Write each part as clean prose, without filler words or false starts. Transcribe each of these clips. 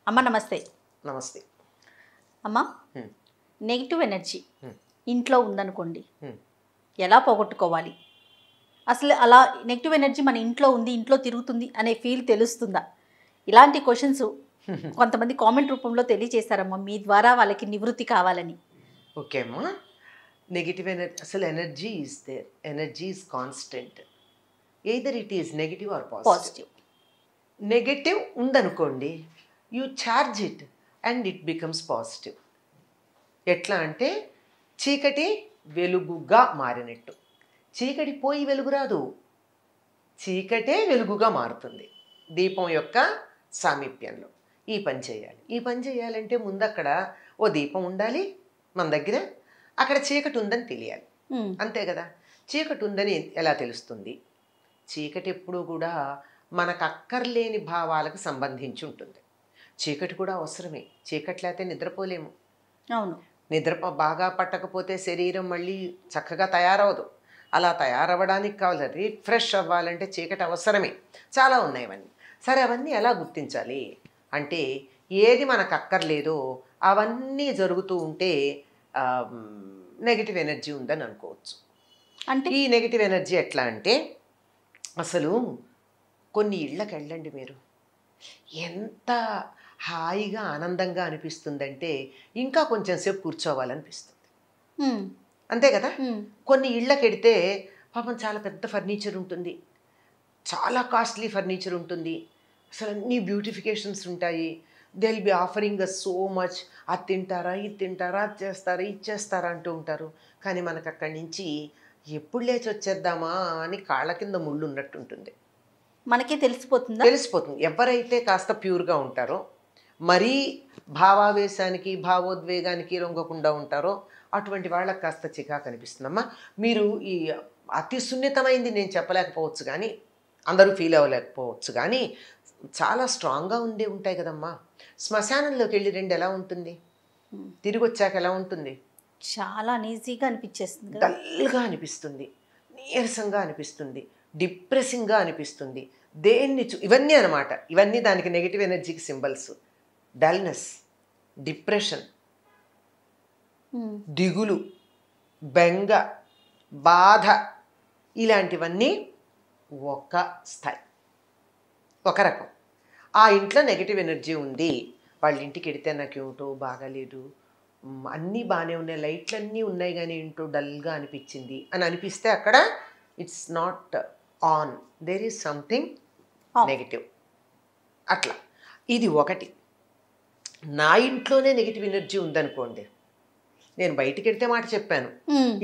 అమ్మ నమస్తే. నమస్తే. అమ్మ హ్మ్. నెగిటివ్ ఎనర్జీ హ్మ్. ఇంట్లో ఉందనుకోండి, హ్మ్. ఎలా పోగొట్టుకోవాలి? అసలు అలా నెగిటివ్ ఎనర్జీ మన ఇంట్లో ఉంది, ఇంట్లో తిరుగుతుంది అనే ఫీల్ తెలుస్తుందా? ఇలాంటి క్వశ్చన్స్ కొంతమంది కామెంట్ రూపంలో తెలియజేశారమ్మా. మీ ద్వారా వాళ్ళకి నివృత్తి కావాలని. ఓకే అమ్మా. నెగిటివ్ ఎనర్జీ, అసలు energy is there. Energy is constant. Either it is negative or positive. Positive. Negative ఉందనుకోండి, you charge it and it becomes positive. ఎట్లా అంటే చీకటి వెలుగుగా మారినట్టు. చీకటి పోయి వెలుగు రాదు, చీకటే వెలుగుగా మారుతుంది దీపం యొక్క సామీప్యంలో. ఈ పని చేయాలి. ఈ పని చేయాలంటే ముందు అక్కడ ఓ దీపం ఉండాలి మన దగ్గర, అక్కడ చీకటి ఉందని తెలియాలి. అంతే కదా. చీకటి ఉందని ఎలా తెలుస్తుంది? చీకటి ఎప్పుడూ కూడా మనకు అక్కర్లేని భావాలకు సంబంధించి ఉంటుంది. చీకటి కూడా అవసరమే. చీకటి లేకపోతే నిద్రపోలేము. అవును. నిద్ర బాగా పట్టకపోతే శరీరం మళ్ళీ చక్కగా తయారవదు. అలా తయారవ్వడానికి కావాలి, రిఫ్రెష్ అవ్వాలంటే చీకటి అవసరమే. చాలా ఉన్నాయి అవన్నీ. సరే, అవన్నీ ఎలా గుర్తించాలి అంటే, ఏది మనకు అక్కర్లేదో అవన్నీ జరుగుతూ ఉంటే నెగిటివ్ ఎనర్జీ ఉందని అనుకోవచ్చు. అంటే ఈ నెగిటివ్ ఎనర్జీ ఎట్లా అంటే, అసలు కొన్ని ఇళ్ళకి వెళ్ళండి మీరు, ఎంత హాయిగా ఆనందంగా అనిపిస్తుందంటే ఇంకా కొంచెం సేపు కూర్చోవాలనిపిస్తుంది. అంతే కదా. కొన్ని ఇళ్ళకి వెడితే పాపం చాలా పెద్ద ఫర్నిచర్ ఉంటుంది, చాలా కాస్ట్లీ ఫర్నిచర్ ఉంటుంది, అసలు అన్ని బ్యూటిఫికేషన్స్ ఉంటాయి. They will be offering us so much. అది తింటారా, ఇది తింటారా, అది చేస్తారా, ఇది చేస్తారా అంటూ ఉంటారు. కానీ మనకు అక్కడి నుంచి ఎప్పుడు లేచి వచ్చేద్దామా అని కాళ్ళ కింద ముళ్ళు ఉన్నట్టు ఉంటుంది. మనకే తెలిసిపోతుందా? తెలిసిపోతుంది. ఎవరైతే కాస్త ప్యూర్గా ఉంటారో, మరీ భావావేశానికి భావోద్వేగానికి లొంగకుండా ఉంటారో అటువంటి వాళ్ళకి కాస్త చికాకు అనిపిస్తుందమ్మా. మీరు ఈ అతి సున్నితమైంది నేను చెప్పలేకపోవచ్చు, కానీ అందరూ ఫీల్ అవ్వలేకపోవచ్చు, కానీ చాలా స్ట్రాంగ్గా ఉండే ఉంటాయి కదమ్మా. శ్మశానంలోకి వెళ్ళి రండి, ఎలా ఉంటుంది? తిరిగి వచ్చాక ఎలా ఉంటుంది? చాలా అనీజీగా అనిపించేస్తుంది. డల్గా అనిపిస్తుంది, నీరసంగా అనిపిస్తుంది, డిప్రెసింగ్గా అనిపిస్తుంది. దేన్ని ఇవన్నీ అనమాట. ఇవన్నీ దానికి నెగిటివ్ ఎనర్జీకి సింబల్స్. డల్నెస్, డిప్రెషన్, దిగులు, బెంగ, బాధ, ఇలాంటివన్నీ ఒక స్థాయి, ఒక రకం. ఆ ఇంట్లో నెగిటివ్ ఎనర్జీ ఉంది, వాళ్ళ ఇంటికి వెడితే నాకేమిటో బాగాలేదు, అన్నీ బాగానే ఉన్నాయి, లైట్లన్నీ ఉన్నాయి, కానీ ఏంటో డల్గా అనిపించింది అని అనిపిస్తే అక్కడ it's not on, there is something negative. అట్లా ఇది ఒకటి. నా ఇంట్లోనే నెగిటివ్ ఎనర్జీ ఉందనుకోండి, నేను బయటికి వెడితే మాట చెప్పాను,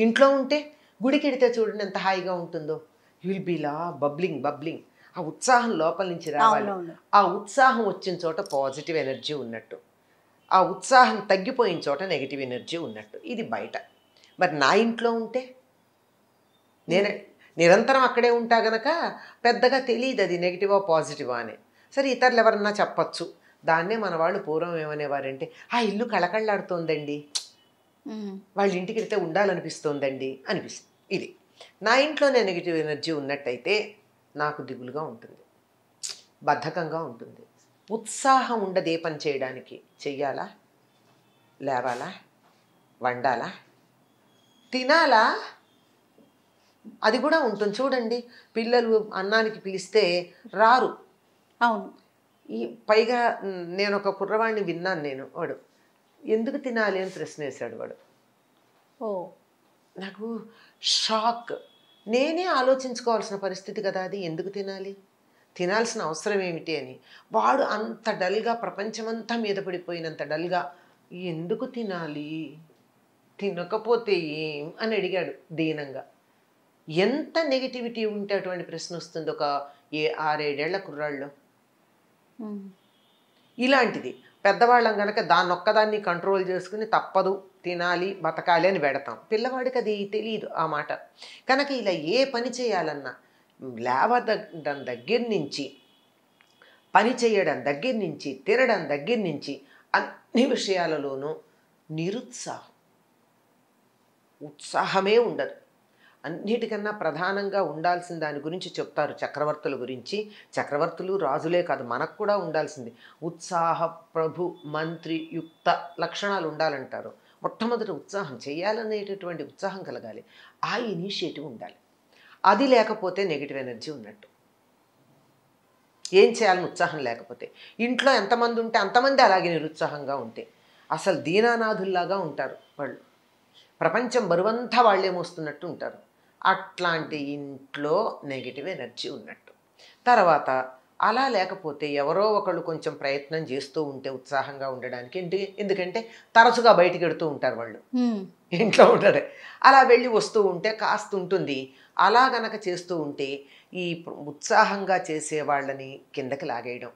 ఇంట్లో ఉంటే గుడికి వెడితే చూడండి ఎంత హాయిగా ఉంటుందో. You will be law bubbling. ఆ ఉత్సాహం లోపల నుంచి రావాలి. ఆ ఉత్సాహం వచ్చిన చోట పాజిటివ్ ఎనర్జీ ఉన్నట్టు, ఆ ఉత్సాహం తగ్గిపోయిన చోట నెగిటివ్ ఎనర్జీ ఉన్నట్టు. ఇది బయట. మరి నా ఇంట్లో ఉంటే నేను నిరంతరం అక్కడే ఉంటా గనక పెద్దగా తెలియదు అది నెగిటివా పాజిటివా అని. సరే, ఇతరులు ఎవరన్నా చెప్పచ్చు. దాన్నే మన వాళ్ళు పూర్వం ఏమనేవారంటే, ఆ ఇల్లు కళకళలాడుతోందండి, వాళ్ళ ఇంటికి వెళ్తే ఉండాలనిపిస్తోందండి అనిపిస్తుంది. ఇది నా ఇంట్లోనే నెగిటివ్ ఎనర్జీ ఉన్నట్టయితే నాకు దిగులుగా ఉంటుంది, బద్ధకంగా ఉంటుంది, ఉత్సాహం ఉండదు. ఏ పని చేయడానికి, చెయ్యాలా, లేవాలా, వండాలా, తినాలా, అది కూడా ఉంటుంది. చూడండి, పిల్లలు అన్నానికి పిలిస్తే రారు. అవును. ఈ పైగా నేను ఒక కుర్రవాడిని విన్నాను, వాడు ఎందుకు తినాలి అని ప్రశ్న వేశాడు. వాడు నాకు షాక్. నేనే ఆలోచించుకోవాల్సిన పరిస్థితి కదా అది, ఎందుకు తినాలి, తినాల్సిన అవసరం ఏమిటి అని. వాడు అంత డల్గా, ప్రపంచమంతా మీద పడిపోయినంత డల్గా, ఎందుకు తినాలి, తినకపోతే ఏం అని అడిగాడు దీనంగా. ఎంత నెగిటివిటీ ఉంటే అటువంటి ప్రశ్న వస్తుంది ఒక 6-7 ఏళ్ల కుర్రాళ్ళు. ఇలాంటిది పెద్దవాళ్ళం కనుక దాన్ని ఒక్కదాన్ని కంట్రోల్ చేసుకుని తప్పదు, తినాలి, బతకాలి అని పెడతాం. పిల్లవాడికి అది తెలియదు ఆ మాట. కనుక ఇలా ఏ పని చేయాలన్నా, లేవడం దగ్గర నుంచి, పని చేయడం దగ్గర నుంచి, తినడం దగ్గర నుంచి, అన్ని విషయాలలోనూ నిరుత్సాహం, ఉత్సాహమే ఉండదు. అన్నిటికన్నా ప్రధానంగా ఉండాల్సిన దాని గురించి చెప్తారు చక్రవర్తుల గురించి. చక్రవర్తులు రాజులే కాదు, మనకు కూడా ఉండాల్సింది ఉత్సాహ ప్రభు మంత్రి యుక్త లక్షణాలు ఉండాలంటారు. మొట్టమొదటి ఉత్సాహం, చేయాలనేటటువంటి ఉత్సాహం కలగాలి, ఆ ఇనిషియేటివ్ ఉండాలి. అది లేకపోతే నెగిటివ్ ఎనర్జీ ఉన్నట్టు. ఏం చేయాలని ఉత్సాహం లేకపోతే, ఇంట్లో ఎంతమంది ఉంటే అంతమంది అలాగే నిరుత్సాహంగా ఉంటే అసలు దీనానాథుల్లాగా ఉంటారు వాళ్ళు. ప్రపంచం బరువంతా వాళ్ళే మోస్తున్నట్టు ఉంటారు. అట్లాంటి ఇంట్లో నెగిటివ్ ఎనర్జీ ఉన్నట్టు. తర్వాత అలా లేకపోతే ఎవరో ఒకళ్ళు కొంచెం ప్రయత్నం చేస్తూ ఉంటే ఉత్సాహంగా ఉండడానికి, ఎందుకంటే తరచుగా బయటికి వెడుతూ ఉంటారు వాళ్ళు, ఇంట్లో ఉంటారు. అలా వెళ్ళి వస్తూ ఉంటే కాస్త ఉంటుంది. అలా గనక చేస్తూ ఉంటే ఈ ఉత్సాహంగా చేసే వాళ్ళని కిందకి లాగేయడం,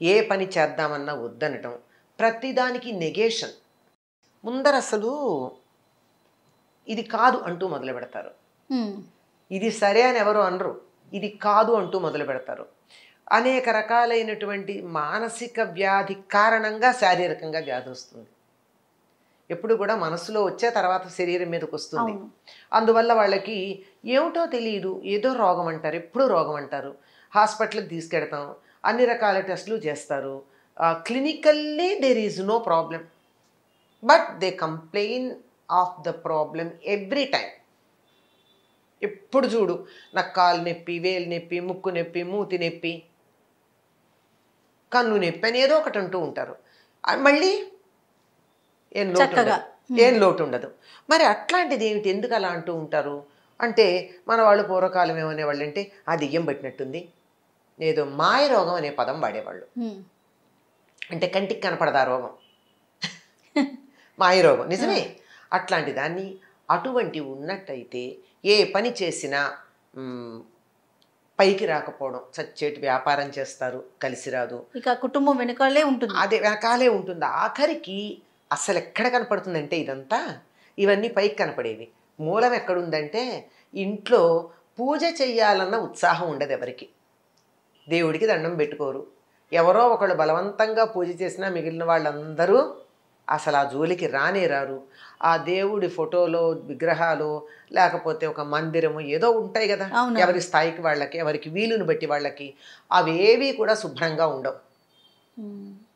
ఏ పని చేద్దామన్నా వద్దనటం, ప్రతిదానికి నెగేషన్. ముందర అసలు ఇది కాదు అంటూ మొదలు పెడతారు. ఇది సరే అని ఎవరు అనరు, ఇది కాదు అంటూ మొదలు పెడతారు. అనేక రకాలైనటువంటి మానసిక వ్యాధి కారణంగా శారీరకంగా వ్యాధి వస్తుంది. ఎప్పుడు కూడా మనసులో వచ్చే తర్వాత శరీరం మీదకి వస్తుంది. అందువల్ల వాళ్ళకి ఏమిటో తెలియదు, ఏదో రోగం అంటారు, ఎప్పుడూ రోగం అంటారు. హాస్పిటల్కి తీసుకెడతాం, అన్ని రకాల టెస్టులు చేస్తారు. Clinically there is no problem, but they complain of the problem every time. ఎప్పుడు చూడు నాకు కాలు నొప్పి, వేలు నొప్పి, ముక్కు నొప్పి, మూతి నొప్పి, కన్ను నొప్పి అని ఏదో ఒకటి అంటూ ఉంటారు. మళ్ళీ ఏం లోటు ఉండదు. మరి అట్లాంటిది ఏమిటి, ఎందుకు అలా అంటూ ఉంటారు అంటే, మన వాళ్ళు పూర్వకాలం ఏమనేవాళ్ళు అంటే, ఆ దెయ్యం పట్టినట్టుంది, ఏదో మాయ రోగం అనే పదం వాడేవాళ్ళు. అంటే కంటికి కనపడదా రోగం, మాయ రోగం. నిజమే. అట్లాంటి దాన్ని అటువంటి ఉన్నట్టయితే ఏ పని చేసినా పైకి రాకపోవడం, చచ్చేటి వ్యాపారం చేస్తారు, కలిసి రాదు, ఇక కుటుంబం వెనకాలే ఉంటుంది, అదే వెనకాలే ఉంటుంది. ఆఖరికి అసలు ఎక్కడ కనపడుతుందంటే ఇదంతా, ఇవన్నీ పైకి కనపడేవి. మూలం ఎక్కడుందంటే ఇంట్లో పూజ చెయ్యాలన్న ఉత్సాహం ఉండదు ఎవరికి. దేవుడికి దండం పెట్టుకోరు, ఎవరో ఒకళ్ళు బలవంతంగా పూజ చేసినా మిగిలిన వాళ్ళందరూ అసలు ఆ జోలికి రానే రారు. ఆ దేవుడి ఫోటోలో విగ్రహాలు లేకపోతే ఒక మందిరము ఏదో ఉంటాయి కదా, ఎవరి స్థాయికి వాళ్ళకి, ఎవరికి వీలుని బట్టి వాళ్ళకి, అవేవి కూడా శుభ్రంగా ఉండవు.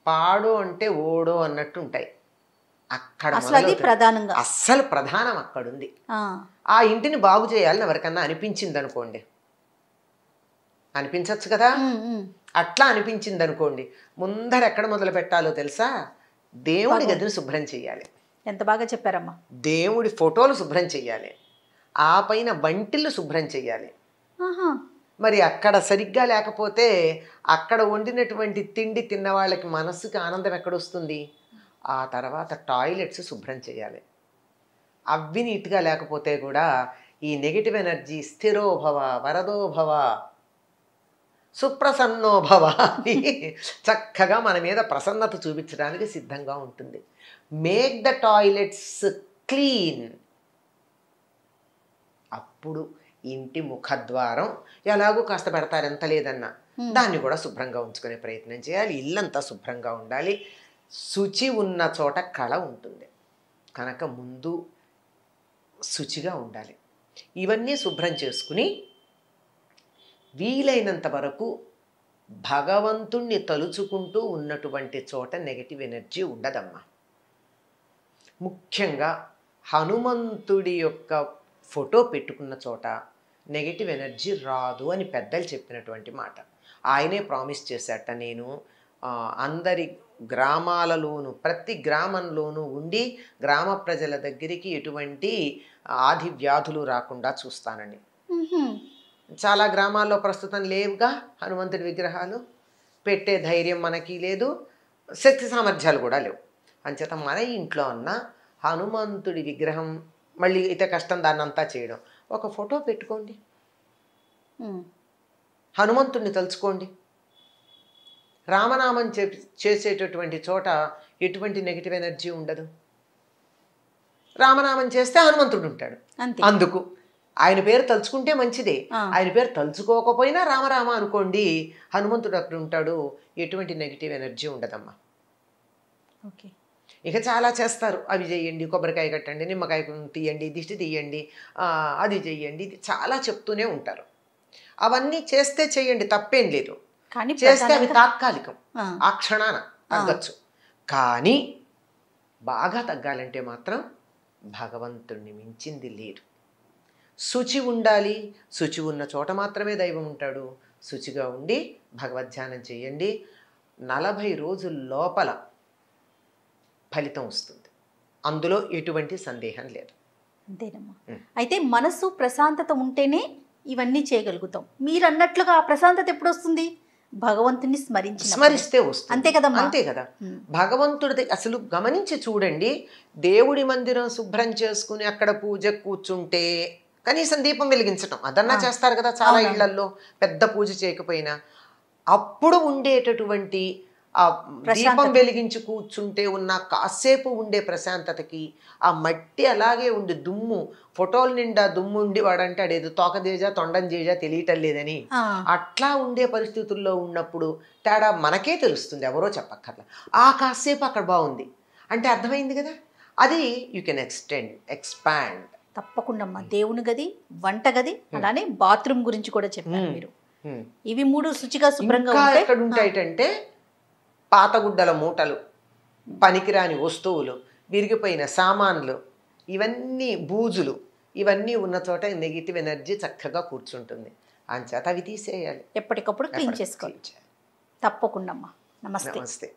పాడో అంటే ఓడో అన్నట్టు ఉంటాయి. అక్కడ అస్సలు ప్రధానం అక్కడుంది. ఆ ఇంటిని బాగు చేయాలని ఎవరికన్నా అనిపించింది అనుకోండి, అనిపించవచ్చు కదా, అట్లా అనిపించింది అనుకోండి, ముందర ఎక్కడ మొదలు పెట్టాలో తెలుసా? దేవుడి గదిని శుభ్రం చేయాలి. ఎంత బాగా చెప్పారమ్మా. దేవుడి ఫోటోలు శుభ్రం చేయాలి, ఆ పైన వంటిల్లు శుభ్రం చేయాలి. మరి అక్కడ సరిగ్గా లేకపోతే అక్కడ వండినటువంటి తిండి తిన్న వాళ్ళకి మనసుకి ఆనందం ఎక్కడొస్తుంది? ఆ తర్వాత టాయిలెట్స్ శుభ్రం చేయాలి. అవి నీట్గా లేకపోతే కూడా ఈ నెగిటివ్ ఎనర్జీ స్థిరోభవ వరదోభవ సుప్రసన్నోభవ అని చక్కగా మన మీద ప్రసన్నత చూపించడానికి సిద్ధంగా ఉంటుంది. Make the toilets clean. అప్పుడు ఇంటి ముఖద్వారం ఎలాగో కాస్త పెడతారు, ఎంత లేదన్నా దాన్ని కూడా శుభ్రంగా ఉంచుకునే ప్రయత్నం చేయాలి. ఇల్లంతా శుభ్రంగా ఉండాలి. శుచి ఉన్న చోట కళ ఉంటుంది కనుక ముందు శుచిగా ఉండాలి. ఇవన్నీ శుభ్రం చేసుకుని వీలైనంత వరకు భగవంతుణ్ణి తలుచుకుంటూ ఉన్నటువంటి చోట నెగటివ్ ఎనర్జీ ఉండదమ్మా. ముఖ్యంగా హనుమంతుడి యొక్క ఫోటో పెట్టుకున్న చోట నెగటివ్ ఎనర్జీ రాదు అని పెద్దలు చెప్పినటువంటి మాట. ఆయనే ప్రామిస్ చేశాట, నేను అందరి గ్రామాలలోనూ ప్రతి గ్రామంలోనూ ఉండి గ్రామ ప్రజల దగ్గరికి ఎటువంటి ఆది వ్యాధులు రాకుండా చూస్తానని. చాలా గ్రామాల్లో ప్రస్తుతం లేవుగా హనుమంతుడి విగ్రహాలు, పెట్టే ధైర్యం మనకి లేదు, శక్తి సామర్థ్యాలు కూడా లేవు. అంచేత మన ఇంట్లో ఉన్న హనుమంతుడి విగ్రహం, మళ్ళీ అయితే కష్టం దాన్ని అంతా చేయడం, ఒక ఫోటో పెట్టుకోండి, హనుమంతుడిని తలుచుకోండి. రామనామం చేసేటటువంటి చోట ఎటువంటి నెగిటివ్ ఎనర్జీ ఉండదు. రామనామం చేస్తే హనుమంతుడు ఉంటాడు. అందుకు ఆయన పేరు తలుచుకుంటే మంచిదే, ఆయన పేరు తలుచుకోకపోయినా రామరామ అనుకోండి, హనుమంతుడు అక్కడ ఉంటాడు, ఎటువంటి నెగిటివ్ ఎనర్జీ ఉండదమ్మా. ఇక చాలా చేస్తారు. అవి చేయండి, కొబ్బరికాయ కట్టండి, నిమ్మకాయ తీయండి, దిష్టి తీయండి, అది చెయ్యండి, ఇది చాలా చెప్తూనే ఉంటారు. అవన్నీ చేస్తే చేయండి, తప్పేం లేదు. కానీ చేస్తే అవి ప్రధానంగా తాత్కాలికం, ఆ, ఆ క్షణాన తగ్గచ్చు. కానీ బాగా తగ్గాలంటే మాత్రం భగవంతుణ్ణి మించింది లేదు. శుచి ఉండాలి. శుచి ఉన్న చోట మాత్రమే దైవం ఉంటాడు. శుచిగా ఉండి భగవద్ధ్యానం చేయండి. 40 రోజుల లోపల ఫలితం వస్తుంది. అందులో ఎటువంటి సందేహం లేదు. అంతేనమ్మా. ఉం. అయితే మనసు ప్రశాంతత ఉంటేనే ఇవన్నీ చేయగలుగుతాం. మీరు అన్నట్లుగా ఆ ప్రశాంతత ఎప్పుడు వస్తుంది? భగవంతుని స్మరిస్తే వస్తుంది. అంతే కదమ్మా. అంతే కదా. ఉం. భగవంతుడిది అసలు గమనించి చూడండి. దేవుడి మందిరం శుభ్రం చేసుకుని అక్కడ పూజ కూర్చుంటే కనీసం దీపం వెలిగించటం అదన్నా చేస్తారు కదా చాలా అవునవును. ఇళ్లల్లో, పెద్ద పూజ చేయకపోయినా. అప్పుడు ఉండేటటువంటి ఆ దీపం వెలిగించి కూర్చుంటే ఉన్న కాసేపు ఉండే ప్రశాంతతకి, ఆ మట్టి అలాగే ఉండి దుమ్ము, ఫోటోల నిండా దుమ్ము ఉండి వాడంటాడు ఏదో తోకదేజ తొండం చేజ తెలియటం లేదని, ఆ, అట్లా ఉండే పరిస్థితుల్లో ఉన్నప్పుడు తేడా మనకే తెలుస్తుంది, ఎవరో చెప్పక్కర్లా. ఆ కాసేపు అక్కడ బాగుంది అంటే అర్థమైంది కదా. అది యూ కెన్ ఎక్స్పాండ్. తప్పకుండా అమ్మా. దేవుని గది, వంట గది, అలానే బాత్రూమ్ గురించి కూడా చెప్పారు మీరు. ఇవి 3 శుచిగా శుభ్రంగా ఇంకా ఉంటే ఎక్కడ ఉంటాయిటంటే పాతగుడ్డల మూటలు, పనికిరాని వస్తువులు, విరిగిపోయిన సామాన్లు, ఇవన్నీ బూజులు, ఇవన్నీ ఉన్న చోట నెగిటివ్ ఎనర్జీ చక్కగా కూర్చుంటుంది. అంచేత అవి తీసేయాలి, ఎప్పటికప్పుడు క్లీన్ చేసుకోవాలి. క్లీన్ చేయాలి. తప్పకుండా అమ్మా. నమస్తే. నమస్తే.